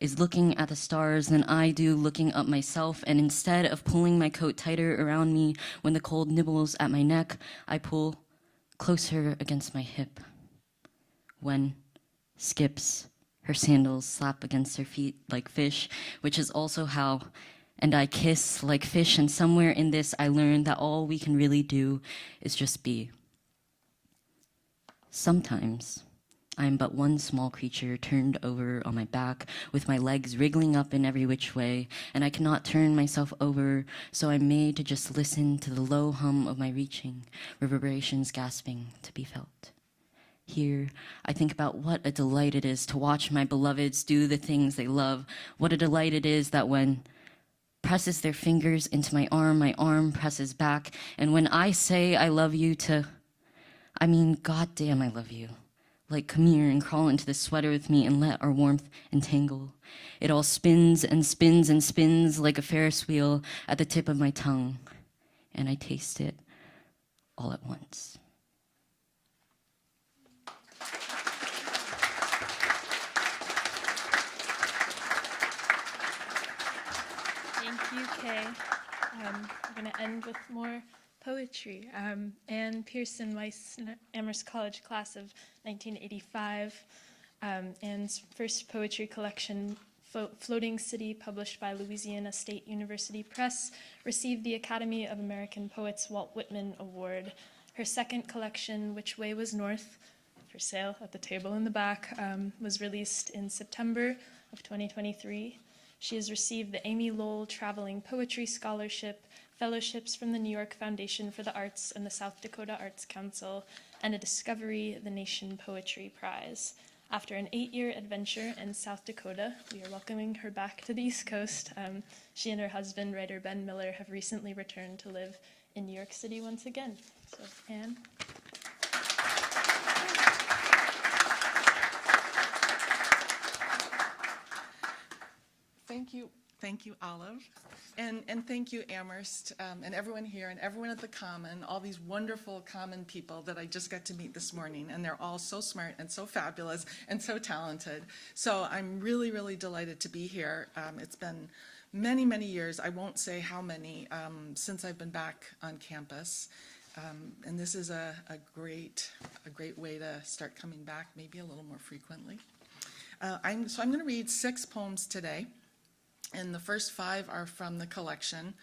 H: is looking at the stars than I do looking up myself, and instead of pulling my coat tighter around me when the cold nibbles at my neck, I pull closer against my hip. When skips, her sandals slap against her feet like fish, which is also how, and I kiss like fish, and somewhere in this I learned that all we can really do is just be. Sometimes I am but one small creature turned over on my back, with my legs wriggling up in every which way, and I cannot turn myself over, so I'm made to just listen to the low hum of my reaching, reverberations gasping to be felt. Here, I think about what a delight it is to watch my beloveds do the things they love, what a delight it is that when presses their fingers into my arm presses back, and when I say I love you goddamn I love you. Like, come here and crawl into the sweater with me and let our warmth entangle. It all spins and spins and spins like a Ferris wheel at the tip of my tongue, and I taste it all at once.
A: Thank you, Kay. We're going to end with more poetry. Anne Pierson, Weiss, Amherst College class of 1985. Anne's first poetry collection, Floating City, published by Louisiana State University Press, received the Academy of American Poets Walt Whitman Award. Her second collection, Which Way Was North, for sale at the table in the back, was released in September of 2023. She has received the Amy Lowell Traveling Poetry Scholarship, fellowships from the New York Foundation for the Arts and the South Dakota Arts Council, and a Discovery the Nation Poetry Prize. After an 8-year adventure in South Dakota, we are welcoming her back to the East Coast. She and her husband, writer Ben Miller, have recently returned to live in New York City once again. So, Anne.
I: Thank you, Olive, and thank you, Amherst, and everyone here, and everyone at the Kamin, all these wonderful Kamin people that I just got to meet this morning, and they're all so smart and so fabulous and so talented. So I'm really, really delighted to be here. It's been many, many years, I won't say how many, since I've been back on campus, and this is a great way to start coming back, maybe a little more frequently. I'm going to read 6 poems today. And the first 5 are from the collection,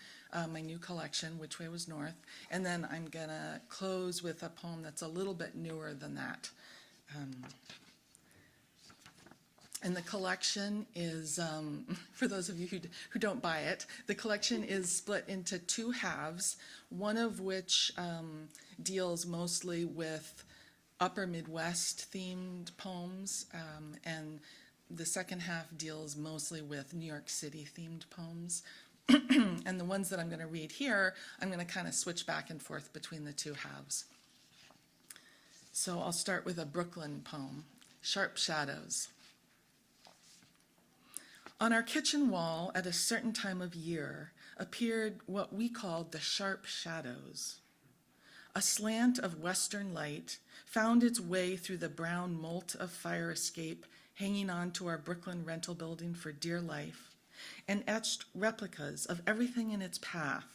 I: my new collection, Which Way Was North. And then I'm going to close with a poem that's a little bit newer than that. And the collection is, for those of you who don't buy it, the collection is split into 2 halves, one of which deals mostly with Upper Midwest themed poems, and the second half deals mostly with New York City themed poems. And the ones that I'm going to read here, I'm going to kind of switch back and forth between the 2 halves. So I'll start with a Brooklyn poem, Sharp Shadows. On our kitchen wall at a certain time of year appeared what we called the sharp shadows. A slant of western light found its way through the brown mold of fire escape hanging on to our Brooklyn rental building for dear life, and etched replicas of everything in its path,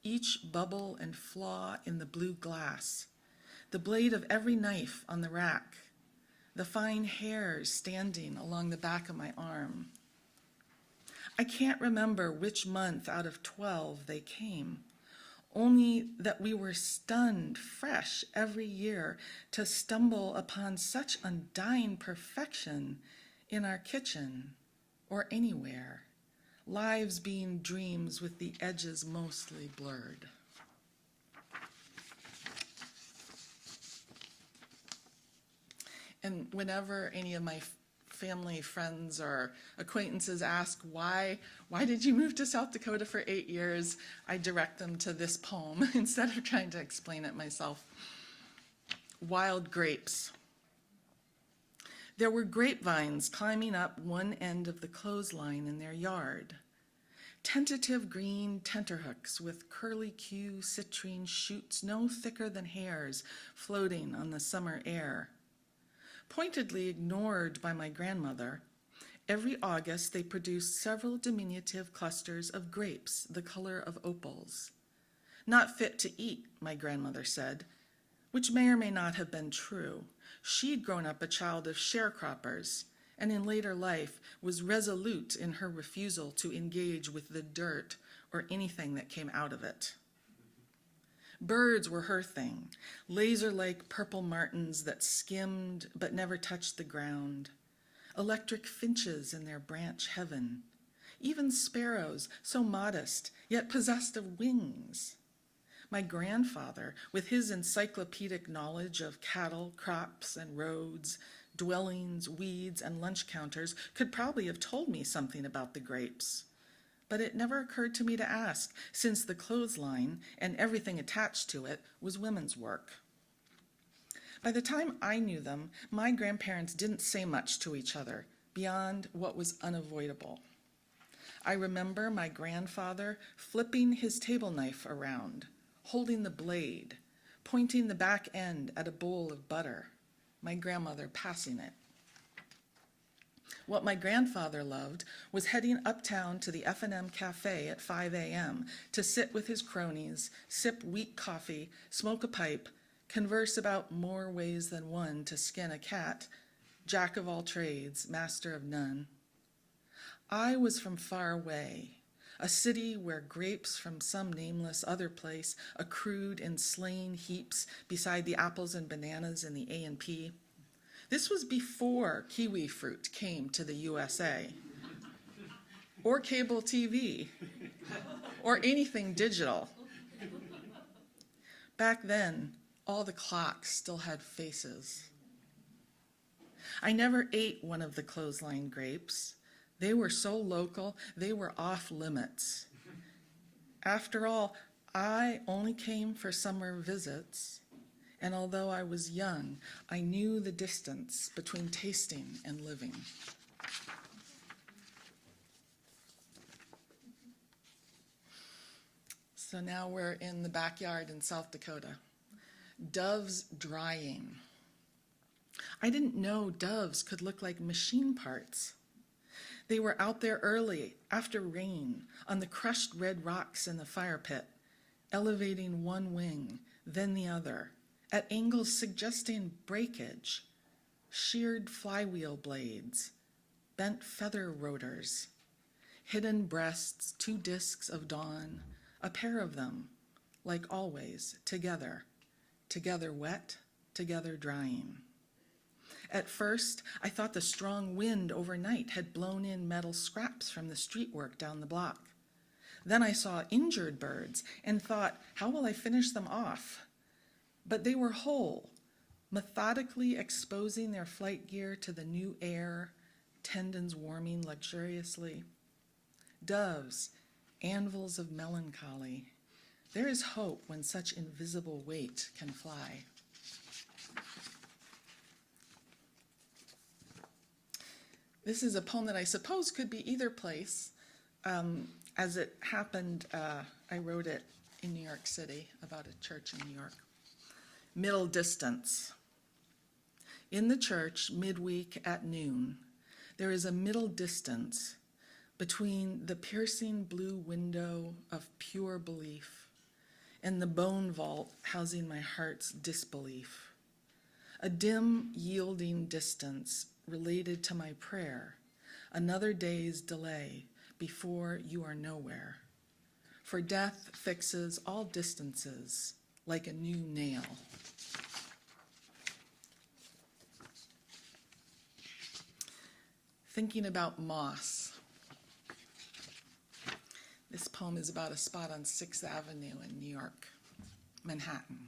I: each bubble and flaw in the blue glass, the blade of every knife on the rack, the fine hairs standing along the back of my arm. I can't remember which month out of 12 they came, only that we were stunned fresh every year to stumble upon such undying perfection in our kitchen or anywhere, lives being dreams with the edges mostly blurred. And whenever any of my family, friends, or acquaintances ask, why did you move to South Dakota for 8 years? I direct them to this poem instead of trying to explain it myself. Wild grapes. There were grapevines climbing up one end of the clothesline in their yard. Tentative green tenterhooks with curly-Q citrine shoots no thicker than hairs floating on the summer air. Pointedly ignored by my grandmother, every August they produced several diminutive clusters of grapes the color of opals. Not fit to eat, my grandmother said, which may or may not have been true. She'd grown up a child of sharecroppers, and in later life was resolute in her refusal to engage with the dirt or anything that came out of it. Birds were her thing, laser-like purple martins that skimmed but never touched the ground, electric finches in their branch heaven, even sparrows so modest yet possessed of wings. My grandfather, with his encyclopedic knowledge of cattle, crops, and roads, dwellings, weeds, and lunch counters, could probably have told me something about the grapes. But it never occurred to me to ask, since the clothesline and everything attached to it was women's work. By the time I knew them, my grandparents didn't say much to each other beyond what was unavoidable. I remember my grandfather flipping his table knife around, holding the blade, pointing the back end at a bowl of butter, my grandmother passing it. What my grandfather loved was heading uptown to the F&M Cafe at 5 a.m. to sit with his cronies, sip weak coffee, smoke a pipe, converse about more ways than one to skin a cat, jack of all trades, master of none. I was from far away, a city where grapes from some nameless other place accrued in slain heaps beside the apples and bananas in the A&P. This was before kiwi fruit came to the USA, or cable TV, or anything digital. Back then, all the clocks still had faces. I never ate one of the clothesline grapes. They were so local, they were off limits. After all, I only came for summer visits, and although I was young, I knew the distance between tasting and living. So now we're in the backyard in South Dakota. Doves drying. I didn't know doves could look like machine parts. They were out there early, after rain, on the crushed red rocks in the fire pit, elevating one wing, then the other, at angles suggesting breakage, sheared flywheel blades, bent feather rotors, hidden breasts, 2 discs of dawn, a pair of them, like always, together wet, together drying. At first, I thought the strong wind overnight had blown in metal scraps from the street work down the block. Then I saw injured birds and thought, how will I finish them off? But they were whole, methodically exposing their flight gear to the new air, tendons warming luxuriously. Doves, anvils of melancholy. There is hope when such invisible weight can fly. This is a poem that I suppose could be either place. As it happened, I wrote it in New York City about a church in New York. Middle distance. In the church, midweek at noon, there is a middle distance between the piercing blue window of pure belief and the bone vault housing my heart's disbelief. A dim, yielding distance related to my prayer, another day's delay before you are nowhere. For death fixes all distances like a new nail. Thinking about moss. This poem is about a spot on 6th Avenue in New York, Manhattan.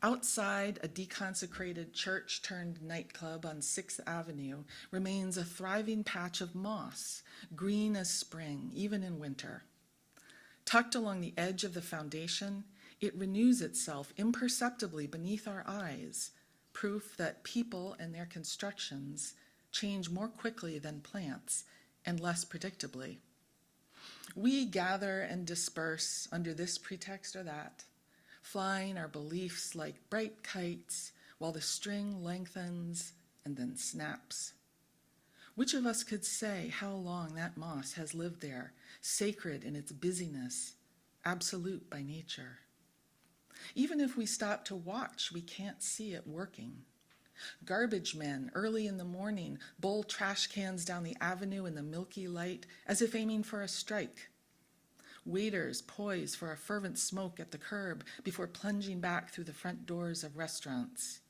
I: Outside a deconsecrated church turned nightclub on 6th Avenue remains a thriving patch of moss, green as spring, even in winter. Tucked along the edge of the foundation, it renews itself imperceptibly beneath our eyes, proof that people and their constructions change more quickly than plants and less predictably. We gather and disperse under this pretext or that, flying our beliefs like bright kites while the string lengthens and then snaps. Which of us could say how long that moss has lived there, sacred in its busyness, absolute by nature? Even if we stop to watch, we can't see it working. Garbage men, early in the morning, bowl trash cans down the avenue in the milky light as if aiming for a strike. Waiters poise for a fervent smoke at the curb before plunging back through the front doors of restaurants.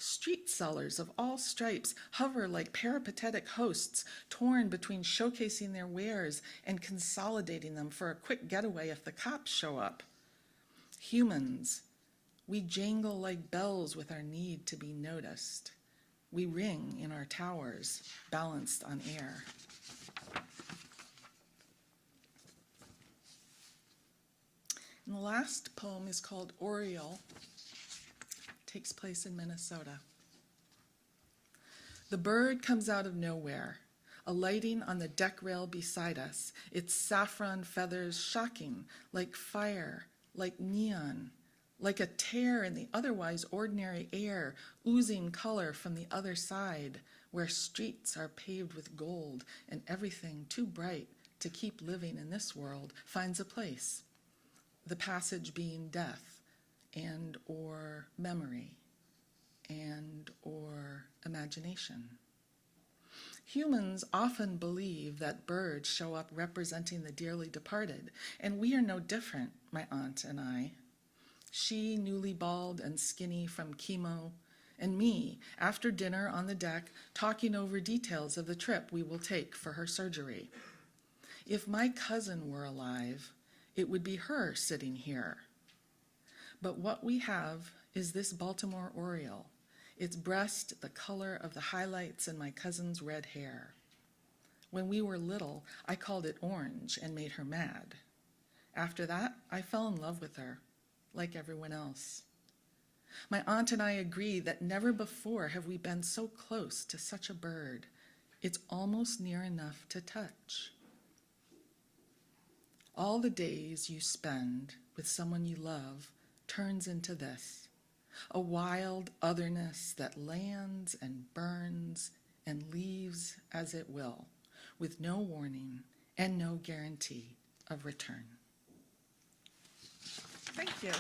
I: Street sellers of all stripes hover like peripatetic hosts, torn between showcasing their wares and consolidating them for a quick getaway if the cops show up. Humans, we jangle like bells with our need to be noticed. We ring in our towers, balanced on air. And the last poem is called Oriole. Takes place in Minnesota. The bird comes out of nowhere, alighting on the deck rail beside us, its saffron feathers shocking, like fire, like neon, like a tear in the otherwise ordinary air, oozing color from the other side, where streets are paved with gold and everything too bright to keep living in this world finds a place, the passage being death and or memory and or imagination. Humans often believe that birds show up representing the dearly departed, and we are no different, my aunt and I. She, newly bald and skinny from chemo, and me, after dinner on the deck, talking over details of the trip we will take for her surgery. If my cousin were alive, it would be her sitting here. But what we have is this Baltimore Oriole, its breast the color of the highlights in my cousin's red hair. When we were little, I called it orange and made her mad. After that, I fell in love with her, like everyone else. My aunt and I agree that never before have we been so close to such a bird. It's almost near enough to touch. All the days you spend with someone you love turns into this, a wild otherness that lands and burns and leaves as it will, with no warning and no guarantee of return. Thank you.